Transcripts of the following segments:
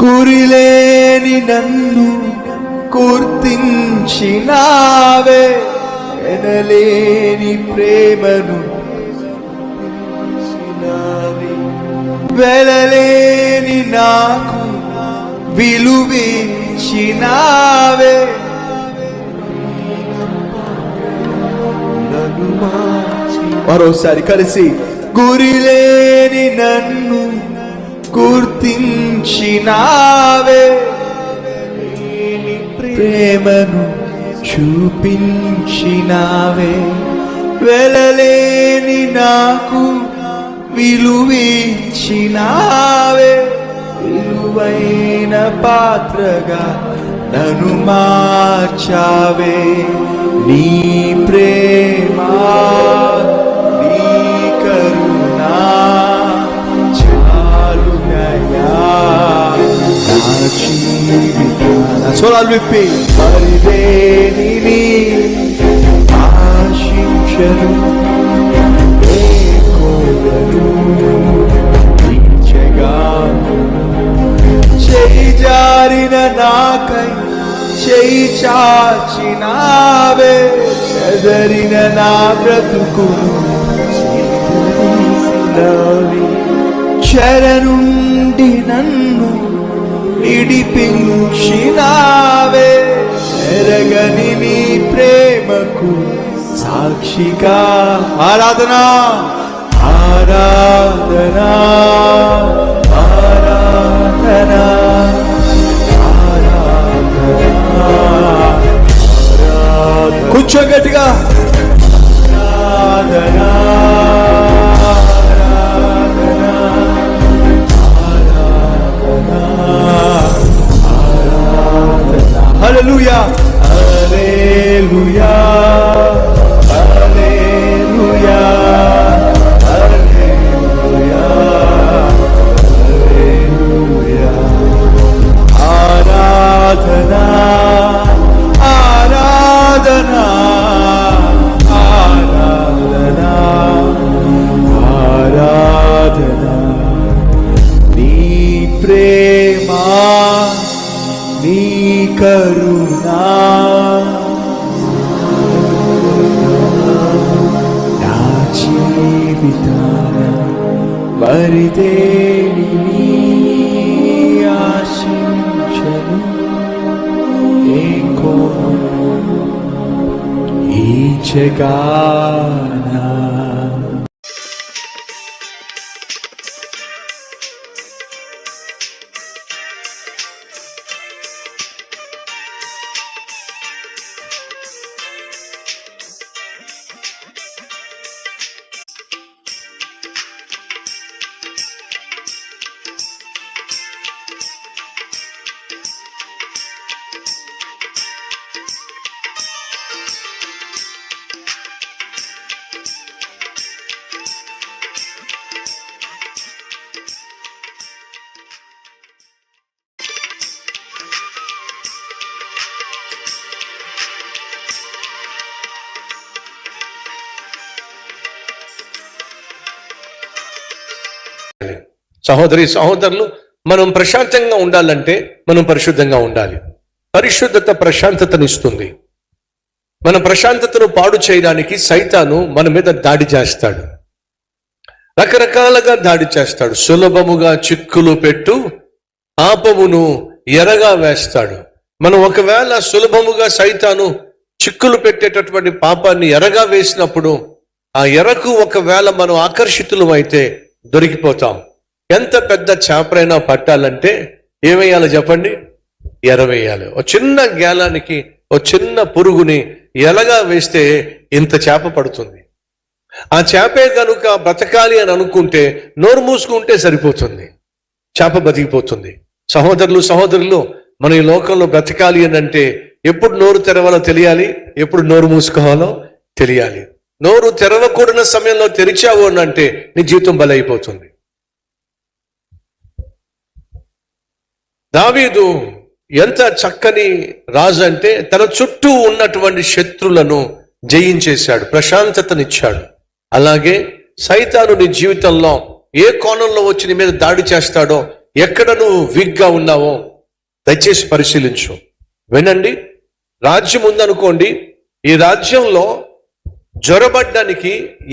గురిలేని నన్ను గుర్తించినావే, ఎనలేని ప్రేమను వెలలేని నాకు విలువించినావే. మరోసారి కలిసి, గురిలేని నన్ను గుర్తించినావే, ప్రేమను చూపించినావే, వెలలేని నాకు విలువించినావే. విలువైన పాత్రగా నన్ను మార్చావే. నీ ప్రేమ, నీ కరుణ చాలునయా నా జీవితాన. స్వరాలు విప్పి, మరిదేనిని ఆశించను, చేయి జారిన నాకై చేయి చాచినావే, చెదరిన నా బ్రతుకును చెర నుండి నన్ను విడిపించినావే. ఎరగని నీ ప్రేమకు సాక్షిగా ఆరాధన, ఆరాధన, ఆరాధన, ఆరాధన. కొంచెం గట్టిగా, ఆరాధన, ఆరాధన, ఆరాధన. హల్లెలూయా, హల్లెలూయా, హల్లెలూయా, హల్లెలూయా, హల్లెలూయా. ఆరాధన, ఆరాధన, ఆరాధన, ఆరాధన. నీ ప్రేమ, నీ కరుణ నా జీవితాన మరిదేనిని ఆశించను. ఏకో ఈ జగాన. సహోదరి సహోదరులు, మనం ప్రశాంతంగా ఉండాలంటే మనం పరిశుద్ధంగా ఉండాలి. పరిశుద్ధత ప్రశాంతతనిస్తుంది. మన ప్రశాంతతను పాడు చేయడానికి సైతాను మన మీద దాడి చేస్తాడు, రకరకాలుగా దాడి చేస్తాడు. సులభముగా చిక్కులు పెట్టు పాపమును ఎరగా వేస్తాడు. మనం ఒకవేళ సులభముగా సైతాను చిక్కులు పెట్టేటటువంటి పాపాన్ని ఎరగా వేసినప్పుడు ఆ ఎరకు ఒకవేళ మనం ఆకర్షితులం అయితే దొరికిపోతాం. ఎంత పెద్ద చేపరైనా పట్టాలంటే ఏమేయాలి చెప్పండి? ఎరవేయాలి. ఒక చిన్న గేలానికి ఒక చిన్న పురుగుని ఎలగా వేస్తే ఇంత చేప పడుతుంది. ఆ చేపే కనుక బ్రతకాలి అని అనుకుంటే నోరు మూసుకుంటే సరిపోతుంది, చేప బతికిపోతుంది. సహోదరులు, మన ఈ లోకంలో బ్రతకాలి అని అంటే ఎప్పుడు నోరు తెరవాలో తెలియాలి, ఎప్పుడు నోరు మూసుకోవాలో తెలియాలి. నోరు తెరవకూడని సమయంలో తెరిచావు అని అంటే నీ జీవితం బలైపోతుంది. దావీదు ఎంత చక్కని రాజు అంటే తన చుట్టూ ఉన్నటువంటి శత్రులను జయించేశాడు, ప్రశాంతతనిచ్చాడు. అలాగే సైతాను నీ జీవితంలో ఏ కోణంలో వచ్చి నీ మీద దాడి చేస్తాడో ఎక్కడ నువ్వు వీక్గా ఉన్నావో దయచేసి పరిశీలించు. వినండి, రాజ్యం ఉందనుకోండి, ఈ రాజ్యంలో జ్వరబడ్డానికి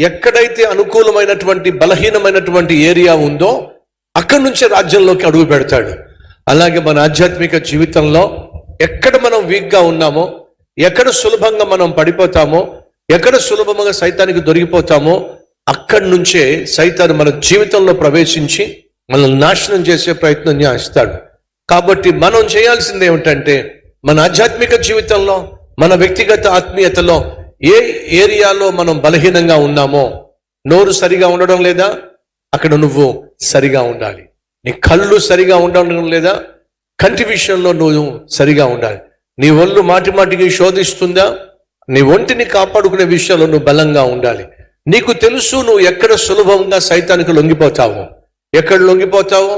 ఎక్కడైతే అనుకూలమైనటువంటి బలహీనమైనటువంటి ఏరియా ఉందో అక్కడి నుంచే రాజ్యంలోకి అడుగు పెడతాడు. అలాగే మన ఆధ్యాత్మిక జీవితంలో ఎక్కడ మనం వీక్గా ఉన్నామో, ఎక్కడ సులభంగా మనం పడిపోతామో, ఎక్కడ సులభంగా సైతానికి దొరికిపోతామో అక్కడి నుంచే సైతాను మన జీవితంలో ప్రవేశించి మనల్ని నాశనం చేసే ప్రయత్నం చేస్తాడు. కాబట్టి మనం చేయాల్సింది ఏమిటంటే, మన ఆధ్యాత్మిక జీవితంలో, మన వ్యక్తిగత ఆత్మీయతలో ఏ ఏరియాలో మనం బలహీనంగా ఉన్నామో, నోరు సరిగా ఉండడం లేదా, అక్కడ నువ్వు సరిగా ఉండాలి. నీ కళ్ళు సరిగా ఉండడం లేదా, కంటి విషయంలో నువ్వు సరిగా ఉండాలి. నీ ఒళ్ళు మాటి మాటికి శోధిస్తుందా, నీ ఒంటిని కాపాడుకునే విషయంలో నువ్వు బలంగా ఉండాలి. నీకు తెలుసు నువ్వు ఎక్కడ సులభంగా సైతానికి లొంగిపోతావో, ఎక్కడ లొంగిపోతావో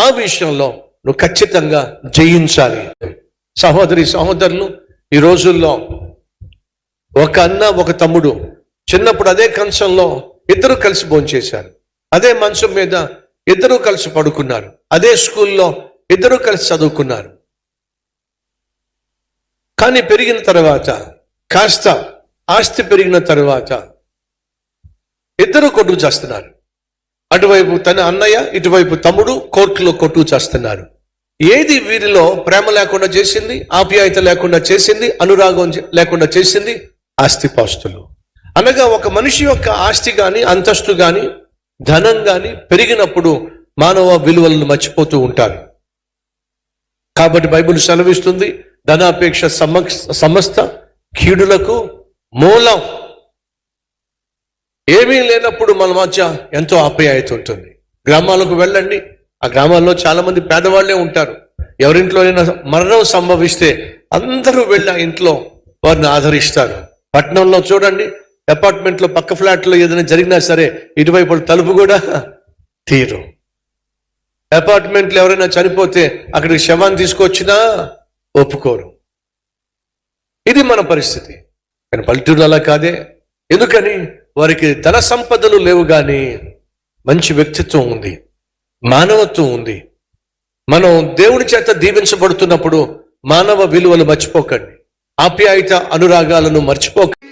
ఆ విషయంలో నువ్వు ఖచ్చితంగా జయించాలి. సహోదరి సహోదరులు, ఈ రోజుల్లో ఒక అన్న ఒక తమ్ముడు చిన్నప్పుడు అదే కంచంలో ఇద్దరు కలిసి భోంచేశారు, అదే మంచం మీద ఇద్దరు కలిసి పడుకున్నారు, అదే స్కూల్లో ఇద్దరు కలిసి చదువుకున్నారు. కానీ పెరిగిన తర్వాత, కాస్త ఆస్తి పెరిగిన తర్వాత ఇద్దరు కొట్టుకు చేస్తున్నారు. అటువైపు తన అన్నయ్య, ఇటువైపు తమ్ముడు కోర్టులో కొట్టుకు చేస్తున్నారు. ఏది వీరిలో ప్రేమ లేకుండా చేసింది, ఆప్యాయత లేకుండా చేసింది, అనురాగం లేకుండా చేసింది? ఆస్తిపాస్తులు. అనగా ఒక మనిషి యొక్క ఆస్తి కానీ, అంతస్తు కానీ, ధనం కానీ పెరిగినప్పుడు మానవ విలువలను మర్చిపోతూ ఉంటారు. కాబట్టి బైబిల్ సెలవిస్తుంది, ధనాపేక్ష సమస్త కీడులకు మూలం. ఏమీ లేనప్పుడు మన మధ్య ఎంతో ఆప్యాయత ఉంటుంది. గ్రామాలకు వెళ్ళండి, ఆ గ్రామాల్లో చాలా మంది పేదవాళ్లే ఉంటారు. ఎవరింట్లో అయినా మరణం సంభవిస్తే అందరూ వెళ్ళి ఆ ఇంట్లో వారిని ఆదరిస్తారు. పట్టణంలో చూడండి, అపార్ట్మెంట్లో పక్క ఫ్లాట్లో ఏదైనా జరిగినా సరే ఇటువైపు తలుపు కూడా తీరు. అపార్ట్మెంట్లో ఎవరైనా చనిపోతే అక్కడికి శవాన్ని తీసుకొచ్చినా ఒప్పుకోరు. ఇది మన పరిస్థితి. కానీ పల్లెటూరు అలా కాదే. ఎందుకని? వారికి ధన సంపదలు లేవు, కానీ మంచి వ్యక్తిత్వం ఉంది, మానవత్వం ఉంది. మనం దేవుని చేత దీవించబడుతున్నప్పుడు మానవ విలువలు మర్చిపోకండి, ఆప్యాయత అనురాగాలను మర్చిపోకండి.